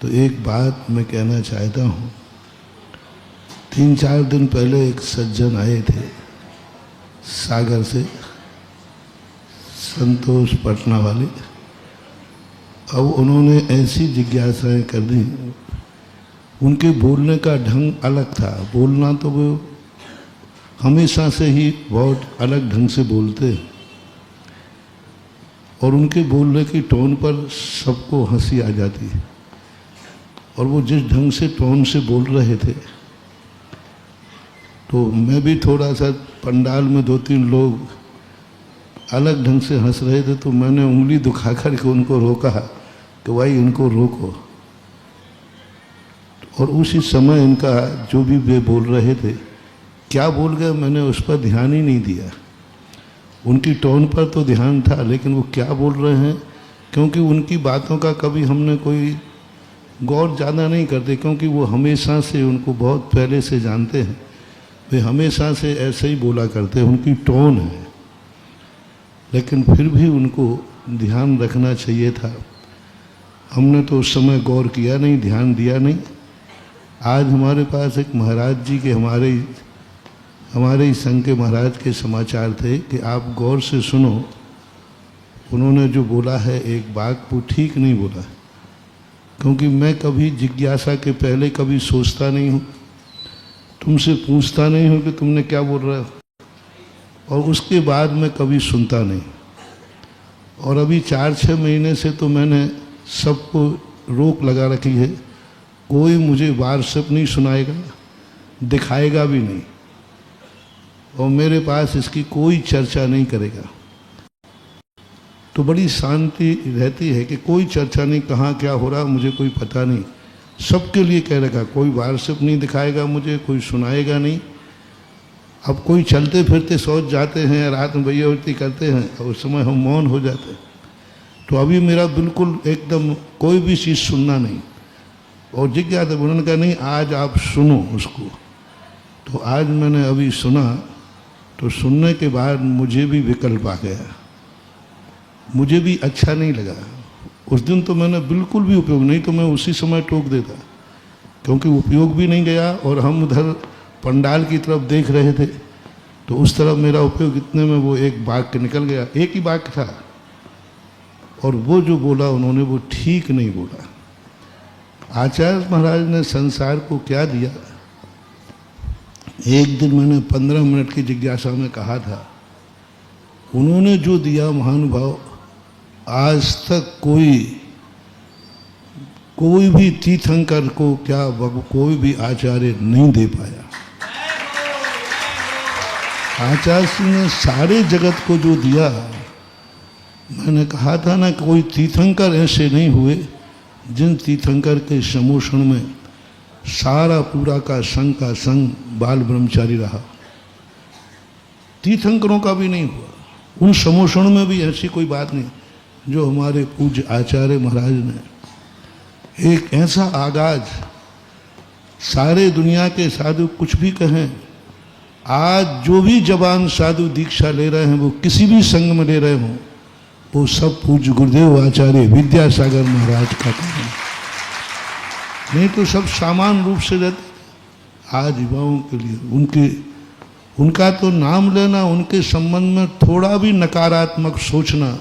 तो एक बात मैं कहना चाहता हूँ। 3-4 दिन पहले एक सज्जन आए थे सागर से, संतोष पटना वाले। अब उन्होंने ऐसी जिज्ञासाएं कर दी, उनके बोलने का ढंग अलग था। बोलना तो वो हमेशा से ही बहुत अलग ढंग से बोलते हैं, और उनके बोलने की टोन पर सबको हंसी आ जाती है। और वो जिस ढंग से टोन से बोल रहे थे, तो मैं भी थोड़ा सा, पंडाल में 2-3 लोग अलग ढंग से हंस रहे थे, तो मैंने उंगली दिखा कर के उनको रोका कि भाई इनको रोको। और उसी समय इनका जो भी वे बोल रहे थे, क्या बोल गए मैंने उस पर ध्यान ही नहीं दिया। उनकी टोन पर तो ध्यान था, लेकिन वो क्या बोल रहे हैं, क्योंकि उनकी बातों का कभी हमने कोई गौर ज़्यादा नहीं करते, क्योंकि वो हमेशा से, उनको बहुत पहले से जानते हैं, वे हमेशा से ऐसे ही बोला करते हैं, उनकी टोन है। लेकिन फिर भी उनको ध्यान रखना चाहिए था। हमने तो उस समय गौर किया नहीं, ध्यान दिया नहीं। आज हमारे पास एक महाराज जी के, हमारे ही संघ के महाराज के समाचार थे कि आप गौर से सुनो, उन्होंने जो बोला है एक बात वो ठीक नहीं बोला। क्योंकि मैं कभी जिज्ञासा के पहले कभी सोचता नहीं हूँ, तुमसे पूछता नहीं हूँ कि तुमने क्या बोल रहे हो, और उसके बाद मैं कभी सुनता नहीं। और अभी 4-6 महीने से तो मैंने सबको रोक लगा रखी है, कोई मुझे व्हाट्सएप नहीं सुनाएगा, दिखाएगा भी नहीं, और मेरे पास इसकी कोई चर्चा नहीं करेगा। तो बड़ी शांति रहती है कि कोई चर्चा नहीं, कहाँ क्या हो रहा मुझे कोई पता नहीं, सबके लिए कह रखा। कोई व्हाट्सएप नहीं दिखाएगा मुझे, कोई सुनाएगा नहीं। अब कोई चलते फिरते सोच जाते हैं, रात में भैयावती करते हैं, और उस समय हम मौन हो जाते हैं। तो अभी मेरा बिल्कुल एकदम कोई भी चीज़ सुनना नहीं। और जिज्ञासा, उन्होंने कहा नहीं आज आप सुनो उसको। तो आज मैंने अभी सुना, तो सुनने के बाद मुझे भी विकल्प आ गया, मुझे भी अच्छा नहीं लगा। उस दिन तो मैंने बिल्कुल भी उपयोग नहीं, तो मैं उसी समय टोक देता, क्योंकि उपयोग भी नहीं गया। और हम उधर पंडाल की तरफ देख रहे थे, तो उस तरफ मेरा उपयोग, इतने में वो एक वाक्य निकल गया, एक ही वाक्य था, और वो जो बोला उन्होंने वो ठीक नहीं बोला। आचार्य महाराज ने संसार को क्या दिया, एक दिन मैंने 15 मिनट की जिज्ञासा में कहा था, उन्होंने जो दिया महानुभाव, आज तक कोई भी तीर्थंकर को, क्या कोई भी आचार्य नहीं दे पाया। आचार्य सिंह ने सारे जगत को जो दिया, मैंने कहा था ना, कोई तीर्थंकर ऐसे नहीं हुए जिन तीर्थंकर के समोषण में सारा पूरा का संग बाल ब्रह्मचारी रहा। तीर्थंकरों का भी नहीं हुआ, उन समोषण में भी ऐसी कोई बात नहीं। जो हमारे पूज्य आचार्य महाराज ने एक ऐसा आगाज, सारे दुनिया के साधु कुछ भी कहें, आज जो भी जवान साधु दीक्षा ले रहे हैं, वो किसी भी संघ में ले रहे हों, वो सब पूज्य गुरुदेव आचार्य विद्यासागर महाराज का काम है। नहीं तो सब सामान्य रूप से रहते। आज युवाओं के लिए उनका तो नाम लेना, उनके संबंध में थोड़ा भी नकारात्मक सोचना,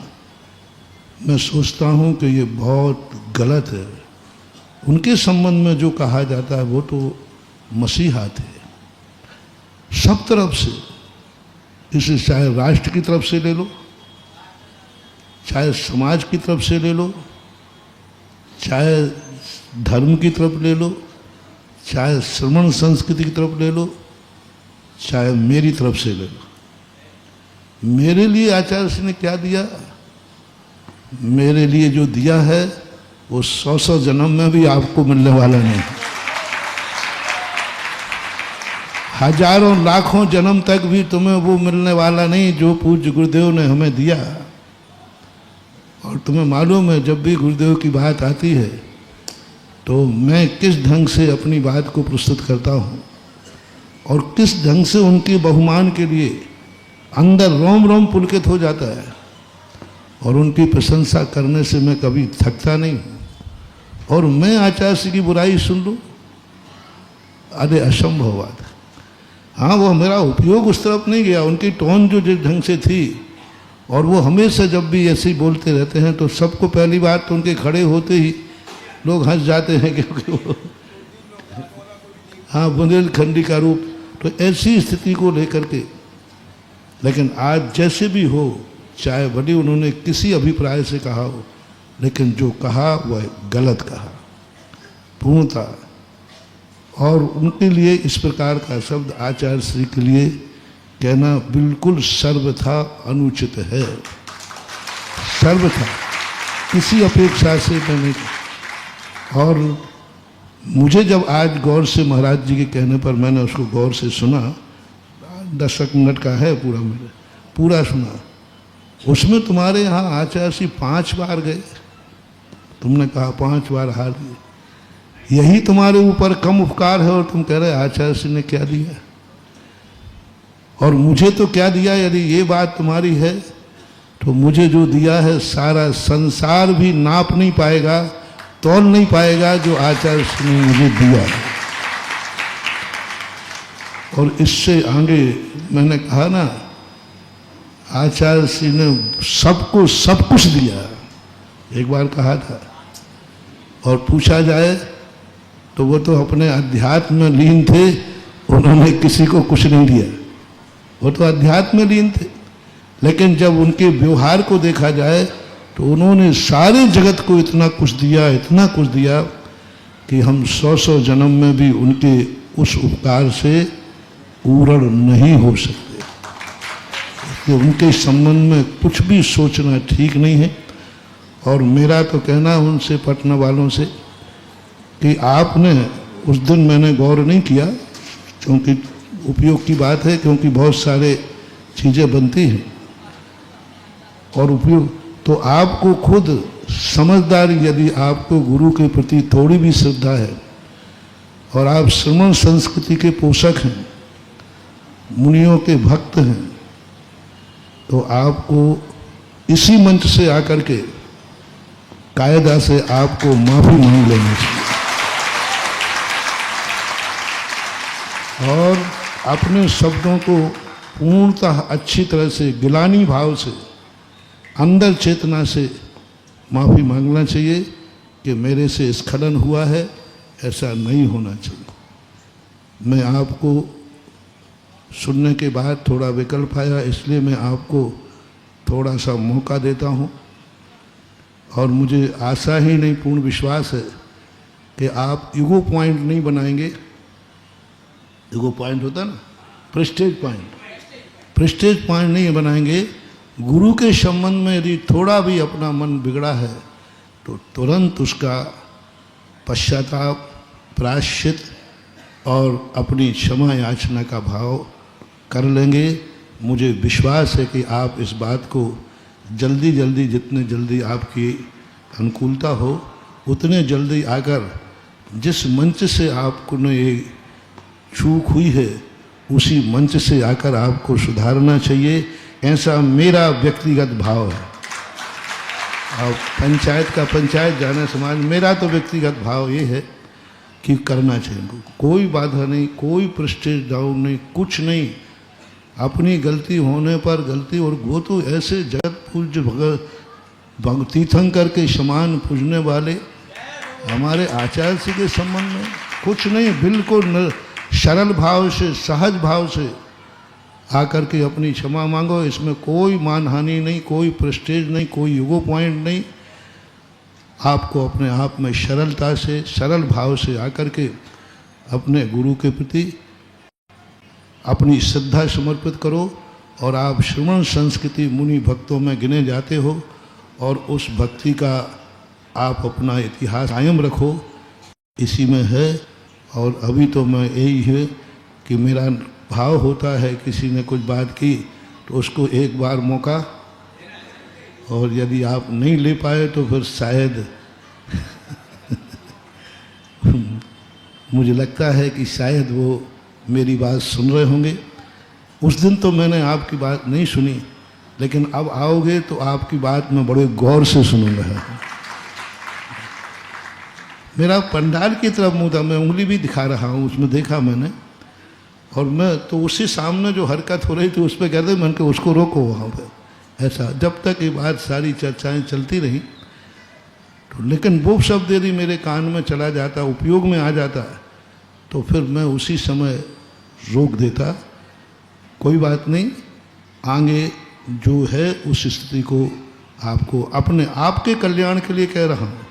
मैं सोचता हूँ कि ये बहुत गलत है। उनके संबंध में जो कहा जाता है वो तो मसीहा थे, सब तरफ से। इसे चाहे राष्ट्र की तरफ से ले लो, चाहे समाज की तरफ से ले लो, चाहे धर्म की तरफ ले लो, चाहे श्रमण संस्कृति की तरफ ले लो, चाहे मेरी तरफ से ले लो। मेरे लिए आचार्य सिंह ने क्या दिया, मेरे लिए जो दिया है वो 100 जन्म में भी आपको मिलने वाला नहीं। हजारों लाखों जन्म तक भी तुम्हें वो मिलने वाला नहीं जो पूज्य गुरुदेव ने हमें दिया। और तुम्हें मालूम है, जब भी गुरुदेव की बात आती है तो मैं किस ढंग से अपनी बात को प्रस्तुत करता हूँ, और किस ढंग से उनके बहुमान के लिए अंदर रोम रोम पुलकित हो जाता है। और उनकी प्रशंसा करने से मैं कभी थकता नहीं हूँ। और मैं आचार्य श्री की बुराई सुन लूँ? अरे असंभव बात है। हाँ, वो मेरा उपयोग उस तरफ नहीं गया, उनकी टोन जो जिस ढंग से थी, और वो हमेशा जब भी ऐसे ही बोलते रहते हैं तो सबको पहली बात तो उनके खड़े होते ही लोग हंस जाते हैं, क्योंकि वो हाँ बुंदेलखंडी का रूप। तो ऐसी स्थिति को लेकर के, लेकिन आज जैसे भी हो, चाहे भले उन्होंने किसी अभिप्राय से कहा हो, लेकिन जो कहा वह गलत कहा पूर्णतः। और उनके लिए इस प्रकार का शब्द आचार्य श्री के लिए कहना बिल्कुल सर्वथा अनुचित है, सर्वथा, किसी अपेक्षा से मैंने। और मुझे जब आज गौर से महाराज जी के कहने पर मैंने उसको गौर से सुना, 10 मिनट का है पूरा, मेरे पूरा सुना। उसमें तुम्हारे यहाँ आचार्य श्री 5 बार गए, तुमने कहा 5 बार हार दिए, यही तुम्हारे ऊपर कम उपकार है, और तुम कह रहे आचार्य श्री ने क्या दिया और मुझे तो क्या दिया। यदि ये बात तुम्हारी है तो मुझे जो दिया है सारा संसार भी नाप नहीं पाएगा, तौल नहीं पाएगा जो आचार्य श्री ने मुझे दिया है। और इससे आगे मैंने कहा ना, आचार्य श्री ने सबको सब कुछ दिया, एक बार कहा था। और पूछा जाए तो वो तो अपने अध्यात्म में लीन थे, उन्होंने किसी को कुछ नहीं दिया, वो तो अध्यात्म में लीन थे। लेकिन जब उनके व्यवहार को देखा जाए तो उन्होंने सारे जगत को इतना कुछ दिया, इतना कुछ दिया कि हम 100 जन्म में भी उनके उस उपकार से पूर्ण नहीं हो सकते। कि उनके संबंध में कुछ भी सोचना ठीक नहीं है। और मेरा तो कहना उनसे, पटना वालों से, कि आपने उस दिन मैंने गौर नहीं किया, क्योंकि उपयोग की बात है, क्योंकि बहुत सारे चीज़ें बनती हैं और उपयोग, तो आपको खुद समझदारी, यदि आपको गुरु के प्रति थोड़ी भी श्रद्धा है और आप श्रमण संस्कृति के पोषक हैं, मुनियों के भक्त हैं, तो आपको इसी मंच से आकर के कायदा से आपको माफी मांग लेनी चाहिए और अपने शब्दों को पूर्णतः अच्छी तरह से गिलानी भाव से, अंदर चेतना से माफ़ी मांगना चाहिए कि मेरे से स्खलन हुआ है, ऐसा नहीं होना चाहिए। मैं आपको सुनने के बाद थोड़ा विकल्प आया, इसलिए मैं आपको थोड़ा सा मौका देता हूँ। और मुझे आशा ही नहीं, पूर्ण विश्वास है कि आप ईगो पॉइंट नहीं बनाएंगे। ईगो पॉइंट होता ना, प्रेस्टेज पॉइंट, प्रेस्टेज पॉइंट नहीं बनाएंगे। गुरु के संबंध में यदि थोड़ा भी अपना मन बिगड़ा है तो तुरंत उसका पश्चाताप, प्रायश्चित और अपनी क्षमा याचना का भाव कर लेंगे। मुझे विश्वास है कि आप इस बात को जल्दी जल्दी, जितने जल्दी आपकी अनुकूलता हो, उतने जल्दी आकर जिस मंच से आपको ने ये चूक हुई है, उसी मंच से आकर आपको सुधारना चाहिए। ऐसा मेरा व्यक्तिगत भाव है। और पंचायत का पंचायत जाने समाज, मेरा तो व्यक्तिगत भाव ये है कि करना चाहिए। कोई बाधा नहीं, कोई प्रेस्टीज डाउन नहीं, कुछ नहीं। अपनी गलती होने पर गलती, और वो तो ऐसे जगत पूज्य भगत तीर्थंकर के समान पूजने वाले हमारे आचार्य जी के संबंध में कुछ नहीं, बिल्कुल सरल भाव से, सहज भाव से आकर के अपनी क्षमा मांगो। इसमें कोई मानहानि नहीं, कोई प्रेस्टीज नहीं, कोई ईगो पॉइंट नहीं। आपको अपने आप में सरलता से, सरल भाव से आकर के अपने गुरु के प्रति अपनी श्रद्धा समर्पित करो। और आप श्रमण संस्कृति मुनि भक्तों में गिने जाते हो, और उस भक्ति का आप अपना इतिहास कायम रखो, इसी में है। और अभी तो मैं यही है कि मेरा भाव होता है, किसी ने कुछ बात की तो उसको एक बार मौका, और यदि आप नहीं ले पाए तो फिर शायद मुझे लगता है कि शायद वो मेरी बात सुन रहे होंगे। उस दिन तो मैंने आपकी बात नहीं सुनी, लेकिन अब आओगे तो आपकी बात मैं बड़े गौर से सुनूंगा। मेरा पंडाल की तरफ मुंह था, मैं उंगली भी दिखा रहा हूँ, उसमें देखा मैंने। और मैं तो उसी सामने जो हरकत हो रही थी उस पर कहते मैंने कहा उसको रोको वहाँ पे। ऐसा जब तक ये बात सारी चर्चाएं चलती रही तो, लेकिन वो शब्द यदि मेरे कान में चला जाता, उपयोग में आ जाता, तो फिर मैं उसी समय रोक देता। कोई बात नहीं, आगे जो है उस स्थिति को आपको अपने आपके कल्याण के लिए कह रहा हूँ।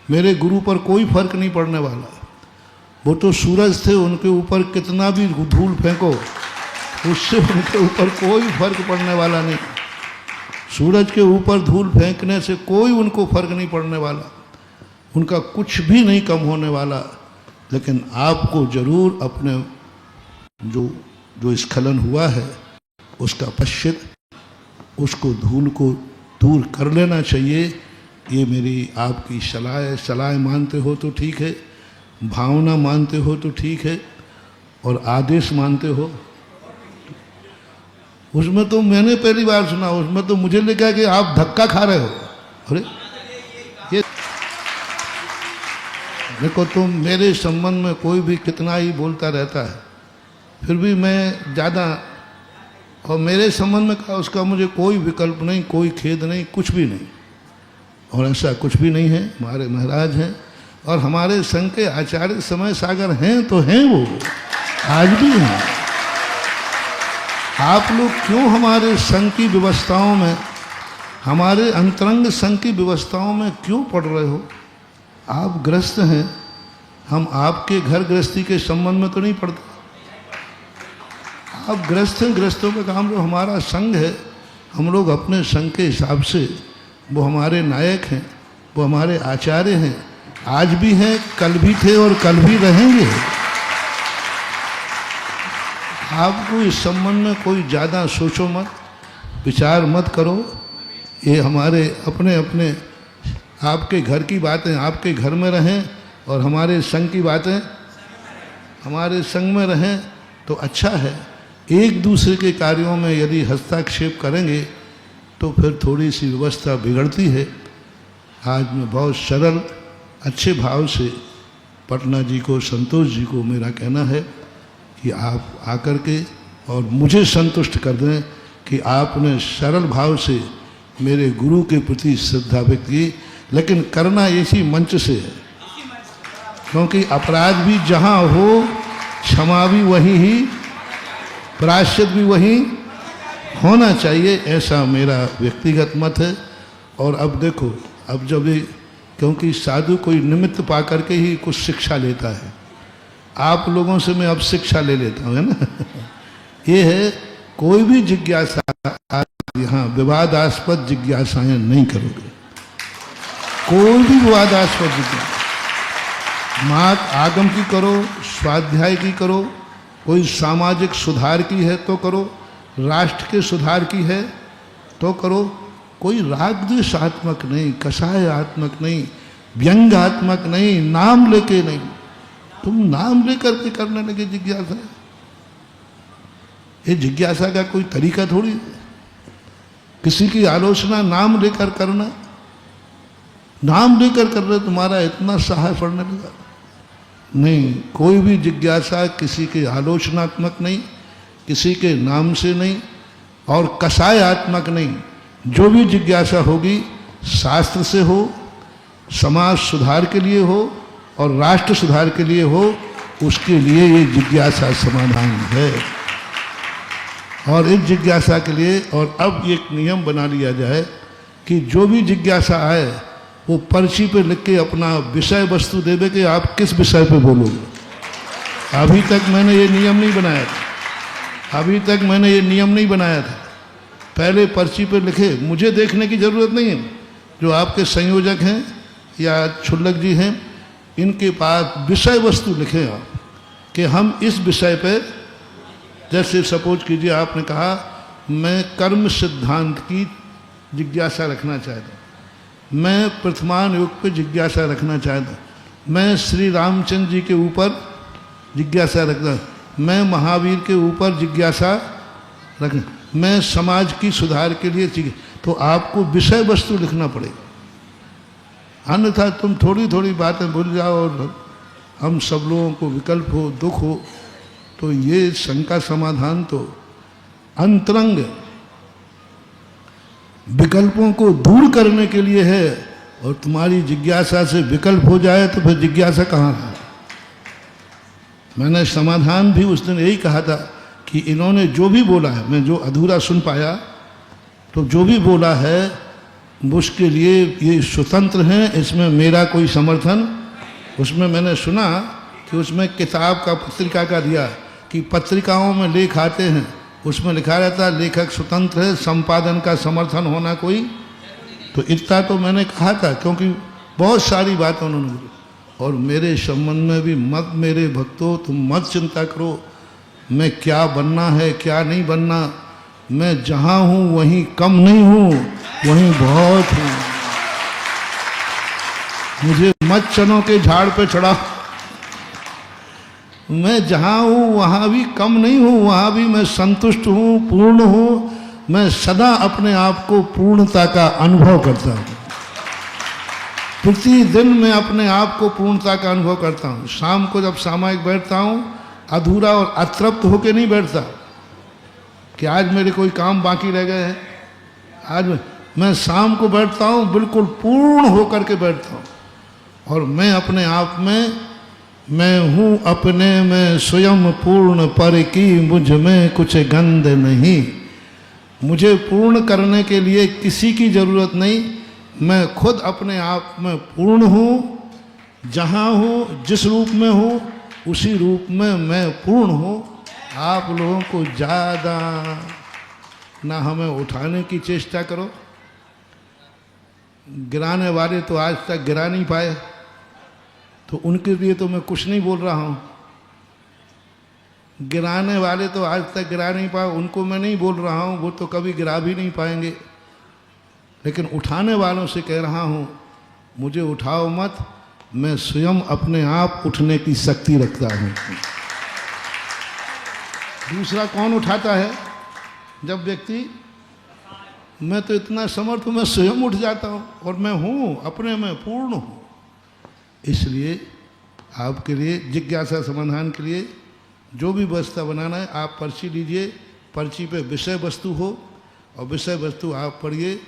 मेरे गुरु पर कोई फर्क नहीं पड़ने वाला। वो तो सूरज थे, उनके ऊपर कितना भी धूल फेंको उससे उनके ऊपर कोई फर्क पड़ने वाला नहीं। सूरज के ऊपर धूल फेंकने से कोई उनको फर्क नहीं पड़ने वाला, उनका कुछ भी नहीं कम होने वाला। लेकिन आपको जरूर अपने जो स्खलन हुआ है उसका पश्चात, उसको धूल को दूर कर लेना चाहिए। ये मेरी आपकी सलाह है। सलाह मानते हो तो ठीक है, भावना मानते हो तो ठीक है, और आदेश मानते हो उसमें तो मैंने पहली बार सुना, उसमें तो मुझे लगा कि आप धक्का खा रहे हो। अरे ये देखो, तुम मेरे संबंध में कोई भी कितना ही बोलता रहता है, फिर भी मैं ज़्यादा, और मेरे संबंध में कहा उसका मुझे कोई विकल्प नहीं, कोई खेद नहीं, कुछ भी नहीं। और ऐसा कुछ भी नहीं है। हमारे महाराज हैं और हमारे संघ के आचार्य समय सागर हैं तो हैं, वो आज भी हैं। आप लोग क्यों हमारे संघ की व्यवस्थाओं में, हमारे अंतरंग संघ की व्यवस्थाओं में क्यों पड़ रहे हो? आप ग्रस्त हैं, हम आपके घर गृहस्थी के संबंध में तो नहीं पड़ते। आप ग्रस्त हैं, ग्रस्तों का काम जो हमारा संघ है, हम लोग अपने संघ के हिसाब से, वो हमारे नायक हैं, वो हमारे आचार्य हैं, आज भी हैं, कल भी थे और कल भी रहेंगे। आपको इस संबंध में कोई ज़्यादा सोचो मत, विचार मत करो। ये हमारे अपने अपने आपके घर की बातें आपके घर में रहें, और हमारे संघ की बातें हमारे संघ में रहें तो अच्छा है। एक दूसरे के कार्यों में यदि हस्तक्षेप करेंगे तो फिर थोड़ी सी व्यवस्था बिगड़ती है। आज मैं बहुत सरल अच्छे भाव से पटना जी को, संतोष जी को मेरा कहना है कि आप आकर के और मुझे संतुष्ट कर दें कि आपने सरल भाव से मेरे गुरु के प्रति श्रद्धा व्यक्त की। लेकिन करना इसी मंच से है, क्योंकि अपराध भी जहाँ हो क्षमा भी वहीं ही, प्रायश्चित भी वहीं होना चाहिए, ऐसा मेरा व्यक्तिगत मत है। और अब देखो, अब जब ये, क्योंकि साधु कोई निमित्त पा करके ही कुछ शिक्षा लेता है, आप लोगों से मैं अब शिक्षा ले लेता हूँ, है ना। ये है, कोई भी जिज्ञासा यहाँ विवादास्पद जिज्ञासाएं नहीं करोगे, कोई भी विवादास्पद जिज्ञासा, मात आगम की करो, स्वाध्याय की करो, कोई सामाजिक सुधार की है तो करो, राष्ट्र के सुधार की है तो करो, कोई राग द्वेषात्मक नहीं, कषायात्मक नहीं, व्यंग्यात्मक नहीं, नाम लेके नहीं। तुम नाम लेकर के करने लगे जिज्ञासा, ये जिज्ञासा का कोई तरीका थोड़ी है। किसी की आलोचना नाम लेकर करना, नाम लेकर कर रहे तुम्हारा इतना साहस पड़ने लगा। नहीं, कोई भी जिज्ञासा किसी के आलोचनात्मक नहीं, किसी के नाम से नहीं, और कषायात्मक नहीं। जो भी जिज्ञासा होगी शास्त्र से हो, समाज सुधार के लिए हो और राष्ट्र सुधार के लिए हो, उसके लिए ये जिज्ञासा समाधान है। और इस जिज्ञासा के लिए और अब एक नियम बना लिया जाए कि जो भी जिज्ञासा आए वो पर्ची पे लिख के अपना विषय वस्तु दे दे कि आप किस विषय पे बोलोगे। अभी तक मैंने ये नियम नहीं बनाया था, अभी तक मैंने ये नियम नहीं बनाया था। पहले पर्ची पे लिखे, मुझे देखने की ज़रूरत नहीं है। जो आपके संयोजक हैं या छुल्लक जी हैं, इनके पास विषय वस्तु लिखें आप कि हम इस विषय पे, जैसे सपोज कीजिए आपने कहा मैं कर्म सिद्धांत की जिज्ञासा रखना चाहता, मैं प्रथमान युग पे जिज्ञासा रखना चाहता, मैं श्री रामचंद्र जी के ऊपर जिज्ञासा रखना, मैं महावीर के ऊपर जिज्ञासा रखना, मैं समाज की सुधार के लिए, तो आपको विषय वस्तु लिखना पड़ेगा। अन्यथा तुम थोड़ी थोड़ी बातें भूल जाओ और हम सब लोगों को विकल्प हो, दुख हो, तो ये शंका समाधान तो अंतरंग विकल्पों को दूर करने के लिए है। और तुम्हारी जिज्ञासा से विकल्प हो जाए तो फिर जिज्ञासा कहाँ है? मैंने समाधान भी उस दिन यही कहा था कि इन्होंने जो भी बोला है, मैं जो अधूरा सुन पाया, तो जो भी बोला है उसके लिए ये स्वतंत्र हैं, इसमें मेरा कोई समर्थन। उसमें मैंने सुना कि उसमें किताब का, पत्रिका का दिया कि पत्रिकाओं में लेख आते हैं, उसमें लिखा रहता है लेखक स्वतंत्र है, संपादन का समर्थन होना कोई। तो इतना तो मैंने कहा था, क्योंकि बहुत सारी बातें उन्होंने बोली। और मेरे संबंध में भी मत, मेरे भक्तों, तुम मत चिंता करो मैं क्या बनना है क्या नहीं बनना, मैं जहाँ हूँ वहीं कम नहीं हूँ, वहीं बहुत हूँ। मुझे मत चनों के झाड़ पे चढ़ा, मैं जहाँ हूँ वहाँ भी कम नहीं हूँ, वहाँ भी मैं संतुष्ट हूँ, पूर्ण हूँ। मैं सदा अपने आप को पूर्णता का अनुभव करता हूँ। प्रतिदिन मैं अपने आप को पूर्णता का अनुभव करता हूँ। शाम को जब सामायिक बैठता हूँ, अधूरा और अतृप्त होकर नहीं बैठता कि आज मेरे कोई काम बाकी रह गए हैं। आज मैं शाम को बैठता हूँ बिल्कुल पूर्ण होकर के बैठता हूँ। और मैं अपने आप में, मैं हूँ अपने में स्वयं पूर्ण, पर की मुझ में कुछ गंध नहीं। मुझे पूर्ण करने के लिए किसी की जरूरत नहीं, मैं खुद अपने आप में पूर्ण हूँ। जहाँ हूँ, जिस रूप में हूँ, उसी रूप में मैं पूर्ण हूँ। आप लोगों को ज़्यादा ना हमें उठाने की चेष्टा करो। गिराने वाले तो आज तक गिरा नहीं पाए, तो उनके लिए तो मैं कुछ नहीं बोल रहा हूँ। गिराने वाले तो आज तक गिरा नहीं पाए, उनको मैं नहीं बोल रहा हूँ, वो तो कभी गिरा भी नहीं पाएंगे। लेकिन उठाने वालों से कह रहा हूँ, मुझे उठाओ मत, मैं स्वयं अपने आप उठने की शक्ति रखता हूँ। दूसरा कौन उठाता है? जब व्यक्ति, मैं तो इतना समर्थ हूँ, मैं स्वयं उठ जाता हूँ और मैं हूँ, अपने में पूर्ण हूँ। इसलिए आपके लिए जिज्ञासा समाधान के लिए जो भी व्यवस्था बनाना है, आप पर्ची लीजिए, पर्ची पे विषय वस्तु हो और विषय वस्तु आप पढ़िए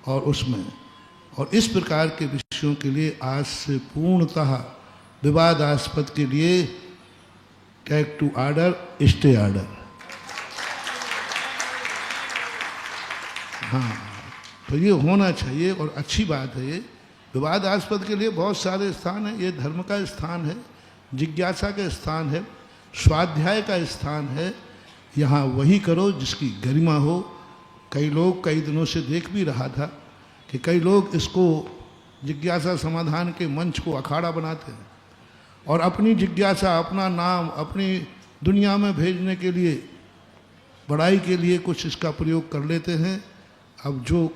और उसमें, और इस प्रकार के विषयों के लिए आज से पूर्णतः विवादास्पद के लिए take to order, stay order. हाँ, तो ये होना चाहिए और अच्छी बात है। ये विवादास्पद के लिए बहुत सारे स्थान हैं। ये धर्म का स्थान है, जिज्ञासा का स्थान है, स्वाध्याय का स्थान है। यहाँ वही करो जिसकी गरिमा हो। कई लोग कई दिनों से देख भी रहा था कि कई लोग इसको जिज्ञासा समाधान के मंच को अखाड़ा बनाते हैं और अपनी जिज्ञासा, अपना नाम, अपनी दुनिया में भेजने के लिए, बड़ाई के लिए कुछ इसका प्रयोग कर लेते हैं। अब जो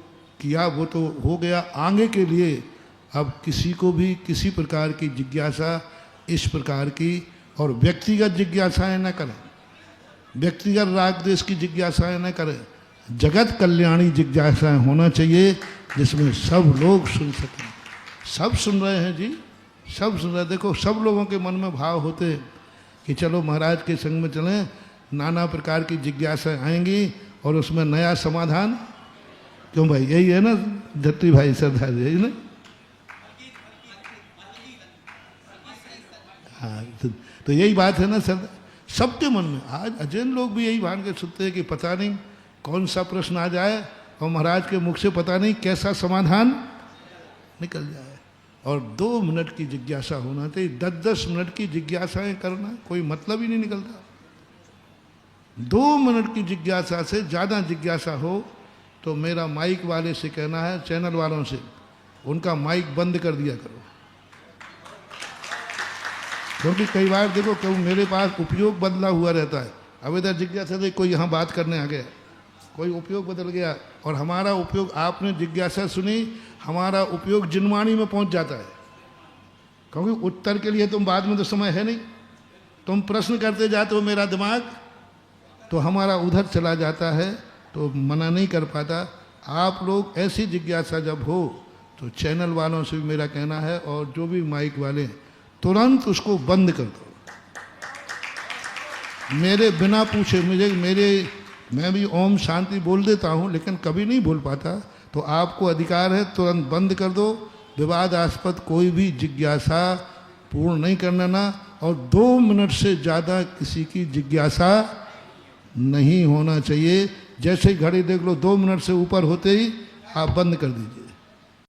किया वो तो हो गया। आगे के लिए अब किसी को भी किसी प्रकार की जिज्ञासा इस प्रकार की, और व्यक्तिगत जिज्ञासाएं न करें, व्यक्तिगत राग द्वेष की जिज्ञासाएं न करें। जगत कल्याणी जिज्ञासाएं होना चाहिए जिसमें सब लोग सुन सकें। सब सुन रहे हैं जी, सब सुन रहे हैं। देखो, सब लोगों के मन में भाव होते हैं कि चलो महाराज के संग में चलें, नाना प्रकार की जिज्ञासाएं आएंगी और उसमें नया समाधान। क्यों भाई, यही है ना धरती भाई, सरदार, यही ना? हाँ, तो यही बात है ना सर, सबके मन में। आज अजैन लोग भी यही भान के सुनते हैं कि पता नहीं कौन सा प्रश्न आ जाए और महाराज के मुख से पता नहीं कैसा समाधान निकल जाए। और 2 मिनट की जिज्ञासा होना चाहिए। 10-10 मिनट की जिज्ञासाएं करना कोई मतलब ही नहीं निकलता। 2 मिनट की जिज्ञासा से ज़्यादा जिज्ञासा हो तो मेरा माइक वाले से कहना है, चैनल वालों से, उनका माइक बंद कर दिया करो। क्योंकि कई बार देखो, क्यों मेरे पास उपयोग बदला हुआ रहता है। अब इधर जिज्ञासा से कोई यहाँ बात करने आ गया, कोई उपयोग बदल गया, और हमारा उपयोग, आपने जिज्ञासा सुनी, हमारा उपयोग जिनवाणी में पहुँच जाता है। क्योंकि उत्तर के लिए तुम बाद में तो समय है नहीं, तुम प्रश्न करते जाते हो, मेरा दिमाग तो हमारा उधर चला जाता है, तो मना नहीं कर पाता। आप लोग ऐसी जिज्ञासा जब हो तो चैनल वालों से भी मेरा कहना है, और जो भी माइक वाले हैं, तुरंत उसको बंद कर दो। मेरे बिना पूछे मैं भी ओम शांति बोल देता हूँ, लेकिन कभी नहीं बोल पाता, तो आपको अधिकार है, तुरंत बंद कर दो। विवादास्पद कोई भी जिज्ञासा पूर्ण नहीं करना ना, और 2 मिनट से ज़्यादा किसी की जिज्ञासा नहीं होना चाहिए। जैसे ही घड़ी देख लो 2 मिनट से ऊपर होते ही आप बंद कर दीजिए।